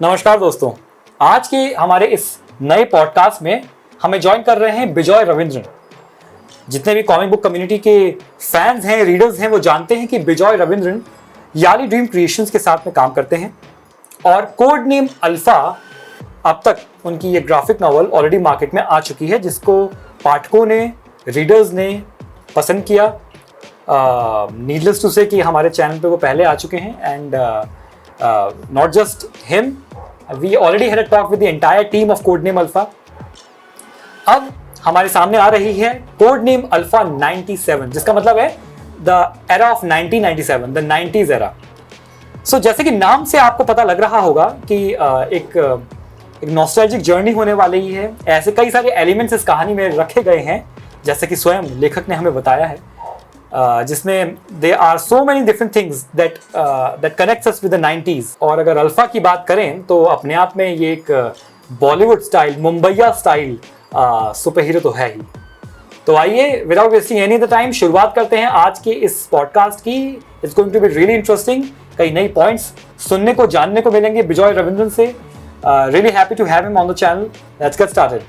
नमस्कार दोस्तों, आज के हमारे इस नए पॉडकास्ट में हमें ज्वाइन कर रहे हैं बिजॉय रविंद्रन। जितने भी कॉमिक बुक कम्युनिटी के फैंस हैं, रीडर्स हैं, वो जानते हैं कि बिजॉय रविंद्रन याली ड्रीम क्रिएशंस के साथ में काम करते हैं और कोड नेम अल्फा अब तक उनकी ये ग्राफिक नॉवल ऑलरेडी मार्केट में आ चुकी है, जिसको पाठकों ने, रीडर्स ने पसंद किया। नीडलेस टू से कि हमारे चैनल पे वो पहले आ चुके हैं and not just him, we already had a talk with the entire team of Codename Alpha. अब हमारे सामने आ रही है Codename Alpha 97, जिसका मतलब है the era of 1997, the 90s era. So जैसे कि नाम से आपको पता लग रहा होगा कि एक नॉस्टैल्जिक जर्नी होने वाली है। ऐसे कई सारे एलिमेंट्स इस कहानी में रखे गए हैं, जैसे कि स्वयं लेखक ने हमें बताया है, जिसमें there are so many different things that connects us with the 90s। और अगर अल्फा की बात करें तो अपने आप में ये एक बॉलीवुड स्टाइल, मुंबईया स्टाइल सुपर हीरो तो है ही। तो आइए without wasting any the time शुरुआत करते हैं आज के इस पॉडकास्ट की। It's going to be really interesting. कई नई पॉइंट्स सुनने को, जानने को मिलेंगे बिजॉय रविंद्रन से। Really happy to have him on the channel. Let's get started.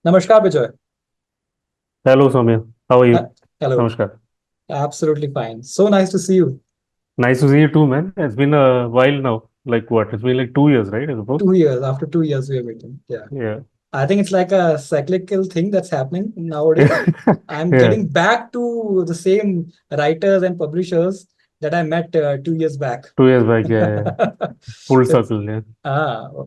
नमस्कार Bijoy. Hello, Somya. How are you? Hello. Namaskar. Absolutely fine. So nice to see you. Nice to see you too, man. It's been a while now. Like what? It's been like 2 years, right? I suppose. 2 years. After 2 years, we are meeting. Yeah. Yeah. I think it's like a cyclical thing that's happening nowadays. I'm Yeah. getting back to the same writers and publishers that I met 2 years back. 2 years back, yeah. Full So circle, yeah.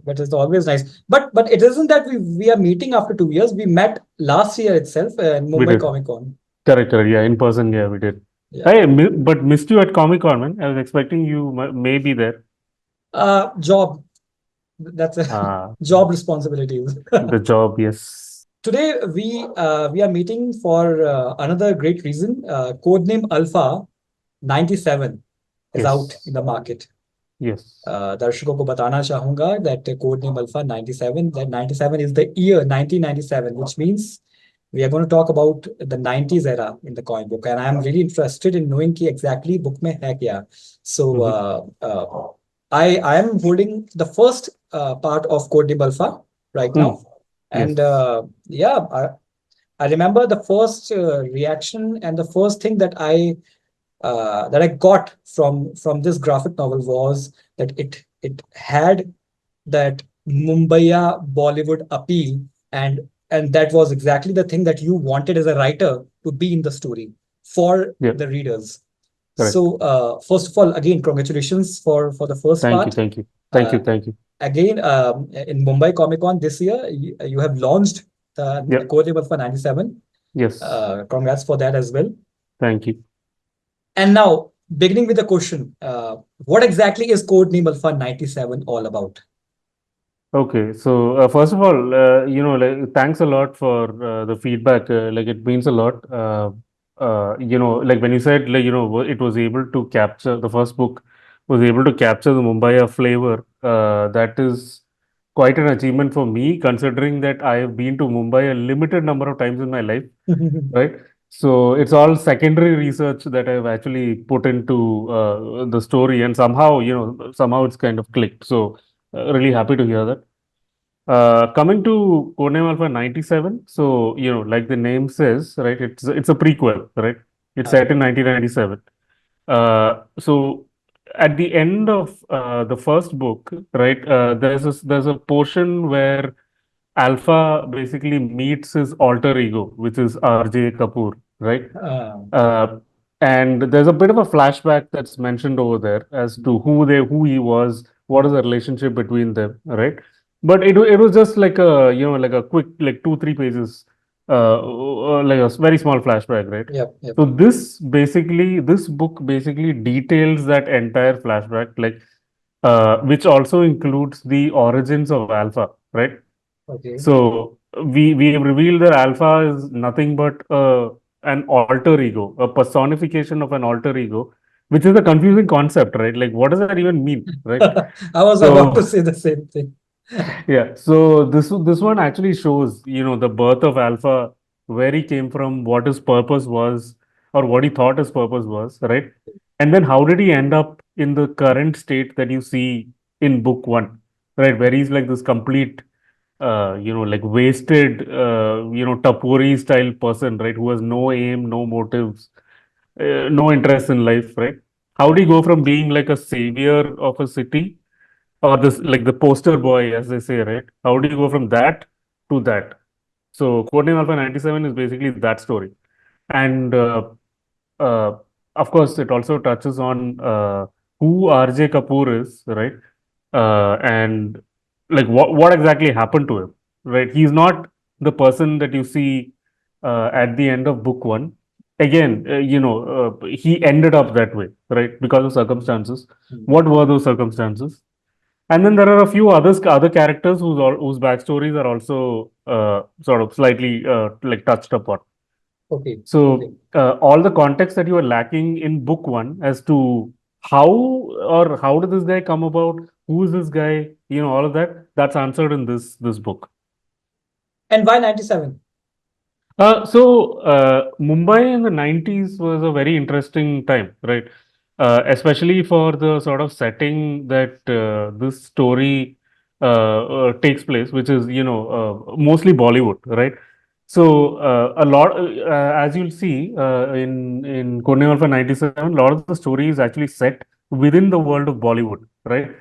but it's always nice. But it isn't that we are meeting after 2 years. We met last year itself in We Mumbai did. Comic Con. Correct. Yeah, in person, yeah, we did. Yeah. But missed you at Comic Con, man. I was expecting you may be there. Job. That's a job responsibilities. The job, yes. Today we are meeting for another great reason. Codename Alpha 97 is Yes. out in the market. Yes. दर्शकों को बताना चाहूंगा that Codename Alpha 97, that 97 is the year 1997, which means we are going to talk about the 90s era in the comic book, and I am really interested in knowing कि exactly book में है क्या. So I am holding the first part of Codename Alpha right now, and Yes. I remember the first reaction and the first thing that I got from this graphic novel was that it had that Mumbaiya Bollywood appeal, and that was exactly the thing that you wanted as a writer to be in the story for Yeah. the readers. Correct. So first of all, again, congratulations for the first Thank part. you. Thank you. Thank you. Thank you. Again, in Mumbai Comic Con this year, you have launched the Yeah. Codename Alpha 97. Yes. Congrats for that as well. Thank you. And now, beginning with the question, what exactly is Codename Alpha 97 all about? Okay, so first of all, like thanks a lot for the feedback. Like it means a lot. Like when you said, like it was able to capture, the first book was able to capture the Mumbai flavor. That is quite an achievement for me, considering that I have been to Mumbai a limited number of times in my life, right? So it's all secondary research that I've actually put into the story, and somehow it's kind of clicked. So really happy to hear that. Coming to Codename Alpha 97, so like the name says, right? It's a prequel, right? It's set in 1997. So at the end of the first book, right? There's a portion where Alpha basically meets his alter ego, which is R.J. Kapoor, right? And there's a bit of a flashback that's mentioned over there as to who he was, what is the relationship between them, right? But it was just like a quick, like 2-3 pages, like a very small flashback, right? Yep. So this book basically details that entire flashback, like which also includes the origins of Alpha, right? Okay. So we have revealed that Alpha is nothing but an alter ego, a personification of an alter ego, which is a confusing concept, right? Like, what does that even mean, right? I was about to say the same thing. Yeah. So this one actually shows, the birth of Alpha where he came from, what his purpose was, or what he thought his purpose was, right? And then how did he end up in the current state that you see in book one, right? Where he's like this complete, like wasted, Tapori style person, right? Who has no aim, no motives, no interest in life, right? How do you go from being like a savior of a city, or this like the poster boy, as they say, right? How do you go from that to that? So Codename Alpha 97 is basically that story. And uh, of course, it also touches on who RJ Kapoor is, right? And like what exactly happened to him, right? He's not the person that you see at the end of book one. Again, he ended up that way, right? Because of circumstances. What were those circumstances? And then there are a few other characters whose backstories are also sort of slightly like touched upon. Okay. So all the context that you are lacking in book one as to how did this guy come about, who is this guy, all of that, that's answered in this book. And why 97? Mumbai in the 90s was a very interesting time, right? Especially for the sort of setting that this story takes place, which is, mostly Bollywood, right? So, as you'll see in Codename Alpha 97, a lot of the story is actually set within the world of Bollywood, right?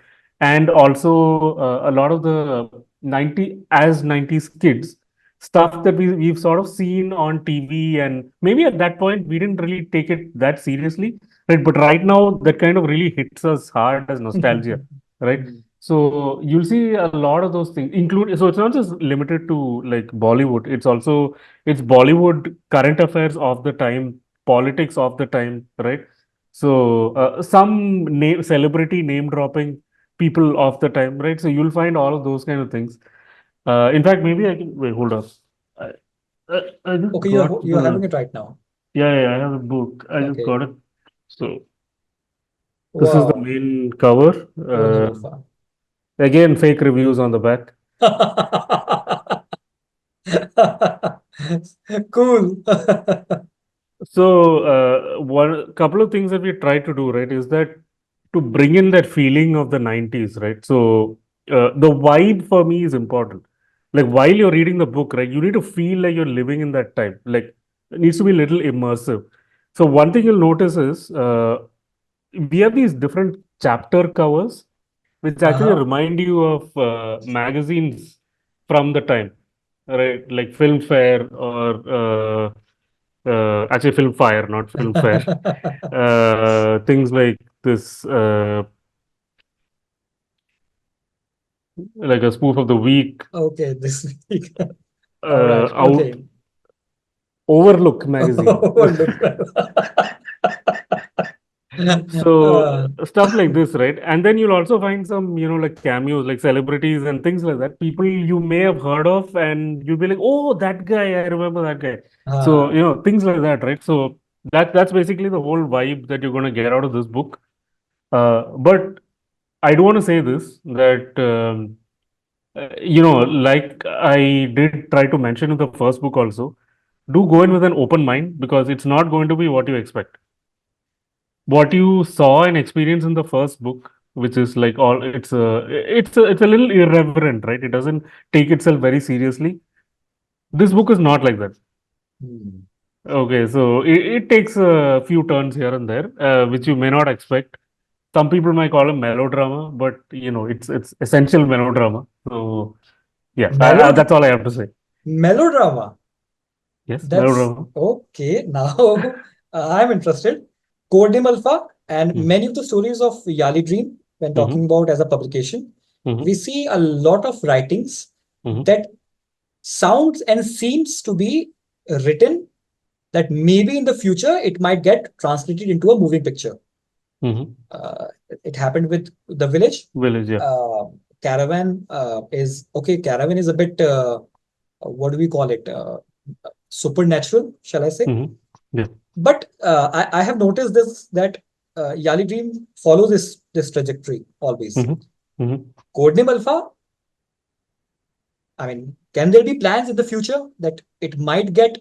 And also, a lot of the 90s kids stuff that we've sort of seen on TV, and maybe at that point we didn't really take it that seriously, right? But right now that kind of really hits us hard as nostalgia, right? So you'll see a lot of those things include. So it's not just limited to like Bollywood. It's Bollywood current affairs of the time, politics of the time, right? So some celebrity name dropping people of the time, right? So you'll find all of those kind of things. In fact, maybe I can wait. Hold on. I, I just Okay, got you're having the it right now. yeah. I have a book. I just Okay. got it. So this is the Wow. main cover. Codename Alpha. Again, fake reviews on the back. Cool. So one couple of things that we try to do, right, is that to bring in that feeling of the 90s, right? So the vibe for me is important. Like while you're reading the book, right, you need to feel like you're living in that time. Like it needs to be a little immersive. So one thing you'll notice is we have these different chapter covers, which actually Uh-huh. remind you of magazines from the time, right? Like Filmfare or actually Filmfire, not Filmfare. Things like this, like a spoof of the week, Okay, this week. All right. out Okay. Overlook magazine. Oh, look. So stuff like this, right? And then you'll also find some, like cameos, like celebrities and things like that. People you may have heard of, and you'll be like, "Oh, that guy! I remember that guy." So uh, things like that, right? So that's basically the whole vibe that you're going to get out of this book. But I do want to say this that like I did try to mention in the first book also, do go in with an open mind because it's not going to be what you expect. What you saw and experienced in the first book, which is like all it's a little irreverent, right? It doesn't take itself very seriously. This book is not like that. hmm. Okay, so it takes a few turns here and there, which you may not expect. Some people might call it melodrama, but it's essential melodrama. So yeah, Melod that's all I have to say. melodrama. Yes, That's melodrama. okay. Now I'm interested. Codename Alpha and Mm-hmm. many of the stories of Yali Dream, when talking Mm-hmm. about as a publication, we Mm-hmm. see a lot of writings Mm-hmm. that sounds and seems to be written that maybe in the future it might get translated into a moving picture. Mm-hmm. It happened with The Village. Village, yeah. Uh, Caravan is okay. Caravan is a bit, what do we call it? Supernatural, shall I say? Mm-hmm. Yeah. But I have noticed this that Yali Dream follows this trajectory always. Mm-hmm. Mm-hmm. Codename Alpha, I mean, can there be plans in the future that it might get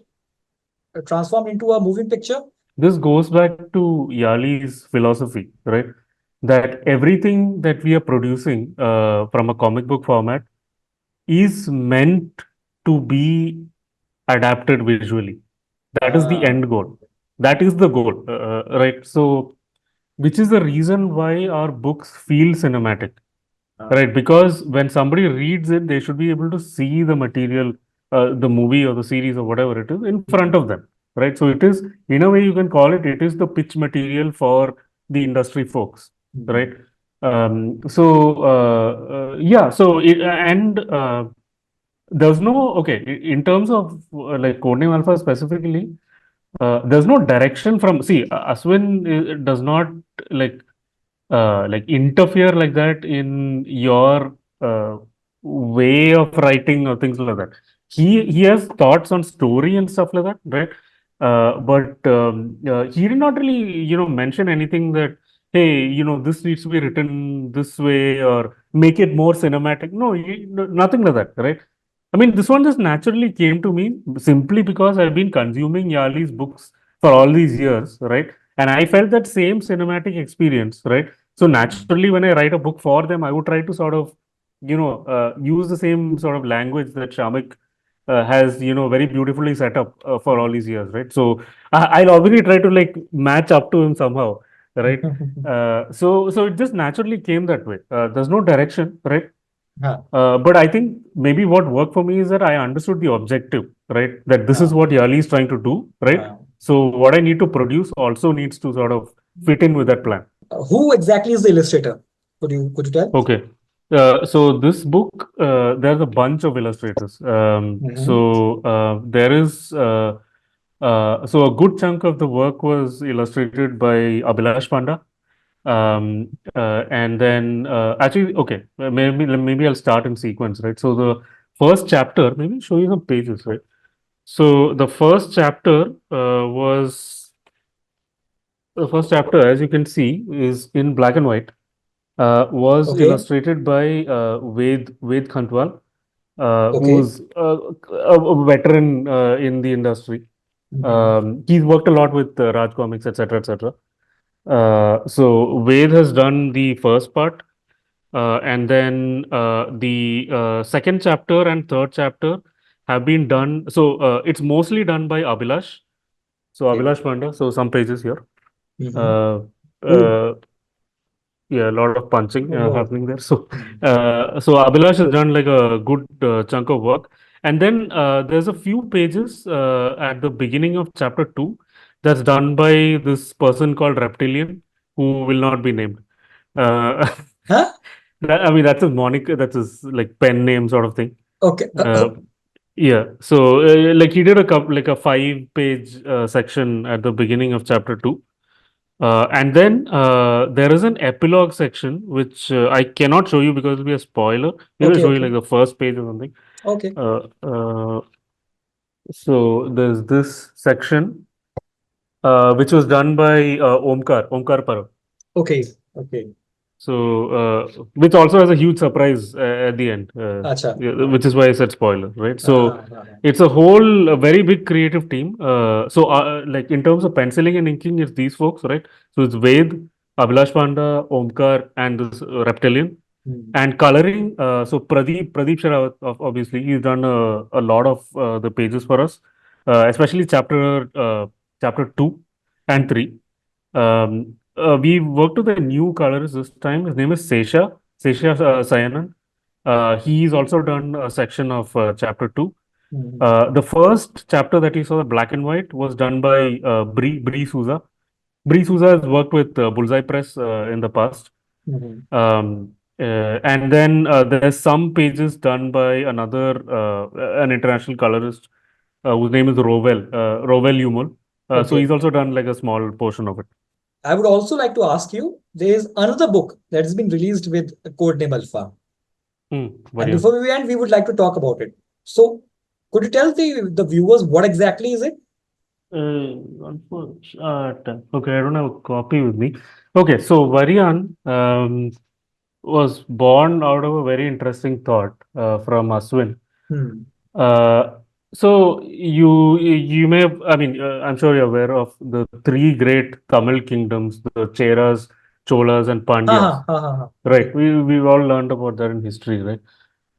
transformed into a moving picture? This goes back to Yali's philosophy, right? That everything that we are producing from a comic book format is meant to be adapted visually. That is the Ah, end goal. That is the goal, right? So, which is the reason why our books feel cinematic. ah. Right, because when somebody reads it, they should be able to see the material, the movie or the series or whatever it is in front of them. Right. So it is, in a way, you can call it, it is the pitch material for the industry folks. Mhm. Right. Yeah. And there's no, okay, in terms of like Codename Alpha specifically, there's no direction from, see, Aswin does not like interfere like that in your way of writing or things like that. He has thoughts on story and stuff like that, right? But he did not really, mention anything that, hey, this needs to be written this way or make it more cinematic. No, nothing like that, right? I mean, this one just naturally came to me simply because I've been consuming Yali's books for all these years, right? And I felt that same cinematic experience, right? So naturally, when I write a book for them, I would try to sort of, use the same sort of language that Shamik has, very beautifully set up for all these years, right? So I'll obviously try to like match up to him somehow, right? So it just naturally came that way. There's no direction, right? Ah, But I think maybe what worked for me is that I understood the objective, right? That this is ah, what Yali is trying to do, right? ah. So what I need to produce also needs to sort of fit in with that plan. Who exactly is the illustrator? Could you tell? Okay. So this book, there's a bunch of illustrators. Hmm. There is so a good chunk of the work was illustrated by Abhilash Panda. And then actually, okay, maybe I'll start in sequence, right? So the first chapter, maybe show you some pages, right? So the first chapter, as you can see, is in black and white. Was Okay. illustrated by Ved Khantwal, Okay. who's a veteran in the industry. Hmm. He's worked a lot with Raj Comics, etc., etc. So Ved has done the first part, and then the second chapter and third chapter have been done. So it's mostly done by Abhilash. So Okay. Abhilash Panda. So some pages here. Hmm. Uh, Oh. uh, yeah, a lot of punching Oh. happening there. So, Hmm. Abhilash has done like a good chunk of work, and then there's a few pages at the beginning of chapter two that's done by this person called Reptilian, who will not be named. Uh, Huh? I mean, that's his moniker, that's his like pen name sort of thing. Okay. Uh, yeah, so like he did a couple, like a 5 page section at the beginning of chapter two. And then there is an epilogue section which I cannot show you because it'll be a spoiler. Maybe I'll Okay. show you Okay. like the first page or something. Okay. Uh, uh, so there's this section which was done by Omkar Parab. Okay. Okay. So, which also has a huge surprise at the end, Acha. yeah, which is why I said spoiler, right? So, Ah, ah, ah. it's a very big creative team. Like in terms of penciling and inking, it's these folks, right? So, it's Ved, Abhilash Panda, Omkar, and this Reptilian. Hmm. And coloring, so Pradeep Sherawat, obviously, he's done a lot of the pages for us, especially chapter two and Hmm. three. We worked with a new colorist this time. His name is Sesha Sayanan. He's also done a section of chapter two. Hmm. The first chapter that you saw, the black and white, was done by Bree Souza. Bree Souza has worked with Bullseye Press in the past. Hmm. And then there's some pages done by an international colorist whose name is Rovel Yumul. So Okay. he's also done like a small portion of it. I would also like to ask you, there is another book that has been released with Codename Alpha. And Variyaan. before we end, we would like to talk about it. So, could you tell the viewers what exactly is it? Okay, I don't have a copy with me. Okay, so Variyaan was born out of a very interesting thought from Aswin. Hmm. Uh, So you may have, I mean, I'm sure you're aware of the three great Tamil kingdoms, the Cheras, Cholas, and Pandyas, right? Okay. We've all learned about that in history, right?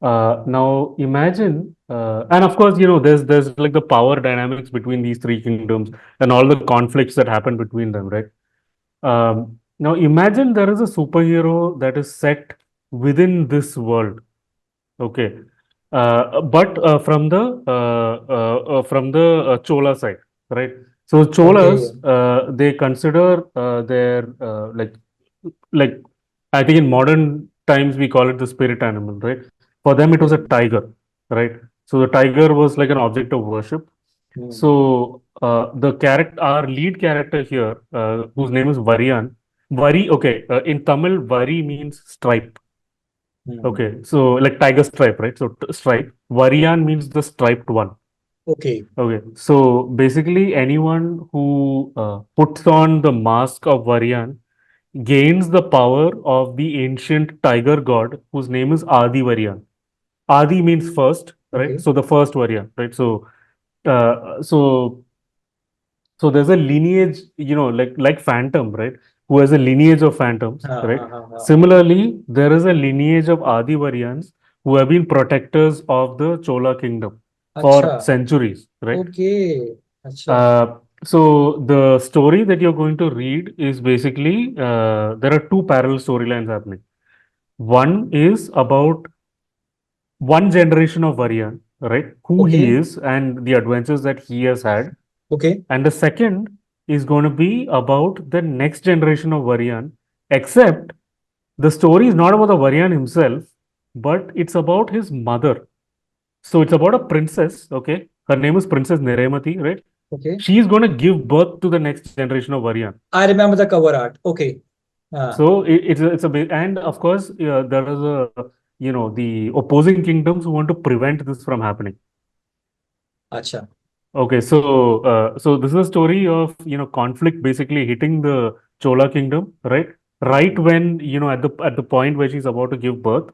Now imagine, and of course, there's like the power dynamics between these three kingdoms and all the conflicts that happen between them, right? Now imagine there is a superhero that is set within this world. Okay. But from the Chola side, right? So Okay. Cholas, they consider their like I think in modern times we call it the spirit animal, right? For them it was a Okay. tiger, right? So the tiger was like an object of worship. Hmm. So our lead character here, whose name is Variyaan. Okay, in Tamil, Vari means stripe. Hmm. Okay, so like tiger stripe, right? So stripe. Variyaan means the striped one. Okay. Okay, so basically anyone who puts on the mask of Variyaan gains the power of the ancient tiger god whose name is Adi Variyaan. Adi means first, right? Okay. So the first Variyaan, right? Uh, so So there's a lineage, like Phantom, right? Who has a lineage of phantoms, Ha, right? ha, ha, ha, ha. Similarly, there is a lineage of Adivaryans who have been protectors of the Chola kingdom for Acha. centuries, right? Okay. Acha. So the story that you're going to read is basically there are two parallel storylines happening. One is about one generation of Varyan, right? Who he Okay. is and the adventures that he has had. Okay. And the second is going to be about the next generation of Varyan, except the story is not about the Varyan himself, but it's about his mother. So it's about a princess, okay? Her name is Princess Neremati, right? Okay. She is going to give birth to the next generation of Varyan. I remember the cover art. Okay. Ah. So it's a bit, and of course, there is the opposing kingdoms who want to prevent this from happening. Acha. Okay, so this is a story of conflict basically hitting the Chola kingdom, right? Right Hmm. when at the point where she's about to give birth,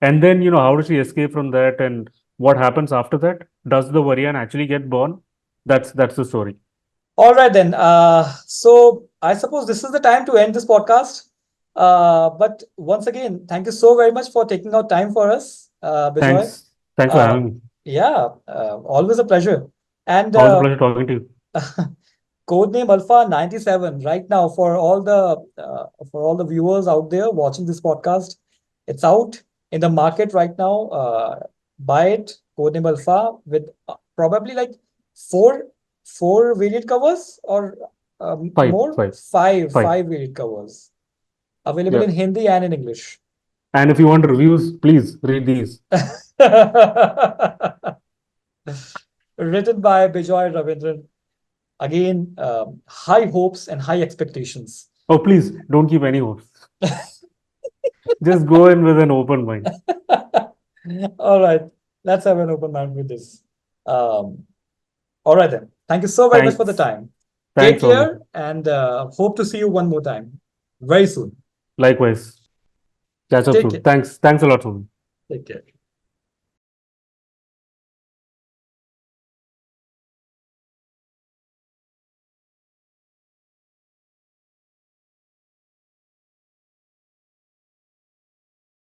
and then how does she escape from that, and what happens after that? Does the Varian actually get born? That's the story. All right then. So I suppose this is the time to end this podcast. But once again, thank you so very much for taking out time for us, Bijoy. Thanks for Uh, having me. yeah, always a pleasure. And Always a pleasure talking to you. Codename Alpha 97 right now for all the viewers out there watching this podcast. It's out in the market right now. Buy it, Codename Alpha, with probably like four four variant covers or Five, more five, five. five variant covers available Yeah. in Hindi and in English. And if you want reviews, please read these. Written by Bijoy Raveendran. Again, high hopes and high expectations. Oh, please don't keep any hopes. Just go in with an open mind. All right, let's have an open mind with this. Um, all right then. Thank you so very much for the Thanks. time. Take Thanks, Somya. care and hope to see you one more time very soon. Likewise. Catch up Take soon. care. Thanks. Thanks a lot, Somya. Take care.